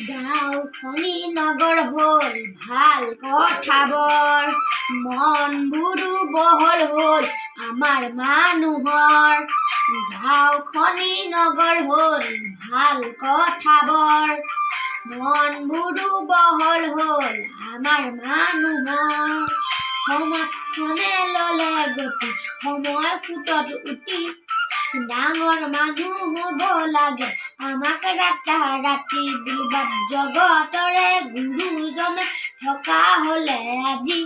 গাঁওখনি নগৰ হ'ল ভাল কথাবৰ মনবোৰো বহল হ'ল আমাৰ মানুহৰ গাঁওখনি নগৰ হ'ল ভাল কথাবৰ মনবোৰো বহল হ'ল আমাৰ মানুহৰ সমাজখনে ল'লে গতি সময় ফুটত উঠি ডাঙৰ মানুহ হ'ব লাগে আমাক ৰাতি বিলবাদ জগতৰে গুৰুজনে থকা হ'লে আজি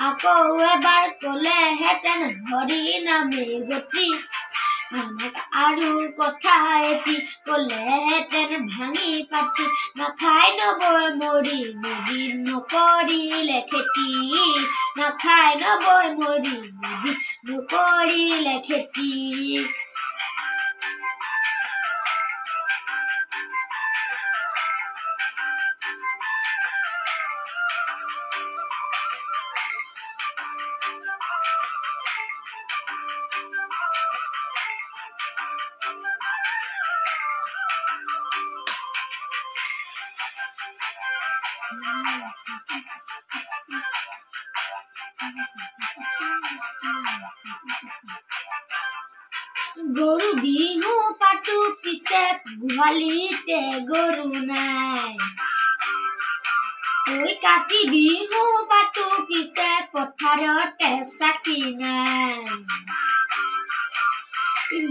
আকৌ এবাৰ ক'লেহেঁতেন হৰি নামে গতি আমাক আৰু কথা এটি ক'লেহেঁতেন ভাঙি পাতি নাখাই নবৈ মৰি নদী নকৰিলে খেতি নাখাই নবৈ মৰি নদী নকৰিলে খেতি গৰু বিহু পাতো পিছে গোহালিতে গৰু নাই ঐ কাতি বিহু পাতো পিছে পথাৰতে চাকি নাই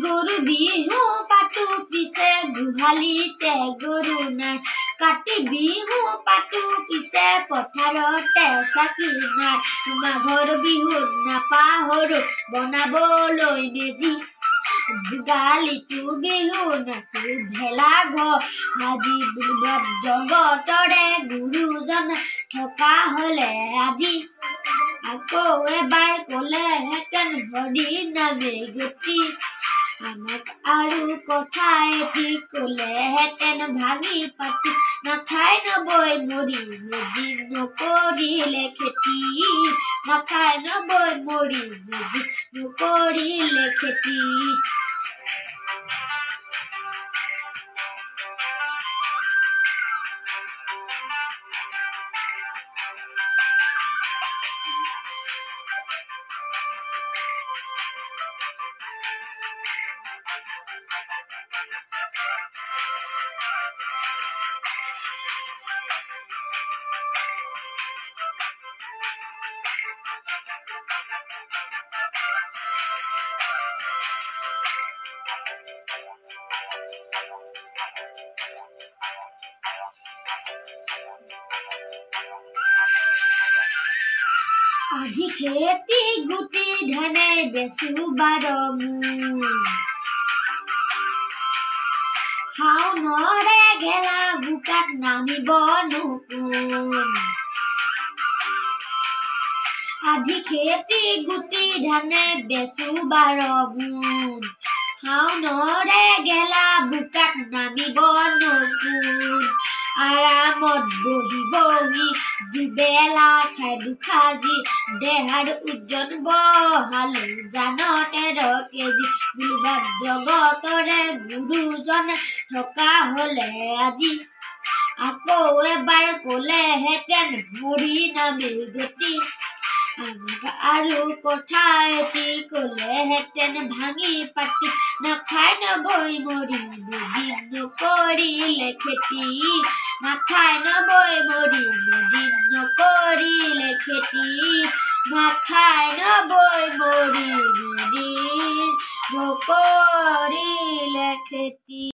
গৰু বিহু পাতো পিছে গোহালিতে গৰু নাই কাতি বিহু পাতো পিছে পথাৰতে চাকি নাই মাঘৰ বিহুত নাপাহৰো বনাবলৈ মেজি ভোগালীটো বিহু নাচো ভেলা ঘৰ আজি বিলবাদ জগতৰে গুৰুজন থকা হ'লে আজি আকৌ এবাৰ ক'লেহেঁতেন হৰি নামে গতি আমাক আৰু কথা এটি ক'লেহেঁতেন ভাঙি পাতি নাখাই নবৈ মৰি নদী নকৰিলে খেতি নাখাই নবৈ মৰি নদী নকৰিলে খেতি আজি খেতি গুটি ধানে বেচো বাৰমূৰ শাওনৰে ঘেলা বোকাত নামিব নোকোন আজি খেতি গুটি ধানে বেচো বাৰমূৰ শাওনৰে গেলা বোকাত নামিব নোকোন আৰামত বহি বহি দুবেলা খাই দুখাজি দেহাৰ ওজন বহালো জানতে 13 কেজি বিলবাদ জগতৰে গুৰুজনে থকা হ'লে আজি আকৌ এবাৰ ক'লেহেঁতেন হৰি নামে গতি আমাক আৰু কথা এটি ক'লেহেঁতেন ভাঙি পাতি নাখাই নবৈ মৰি নদী নকৰিলে খেতি নাখাই নবৈ মৰি নদী নকৰিলে খেতি নাখাই নবৈ মৰি নদী নকৰিলে খেতি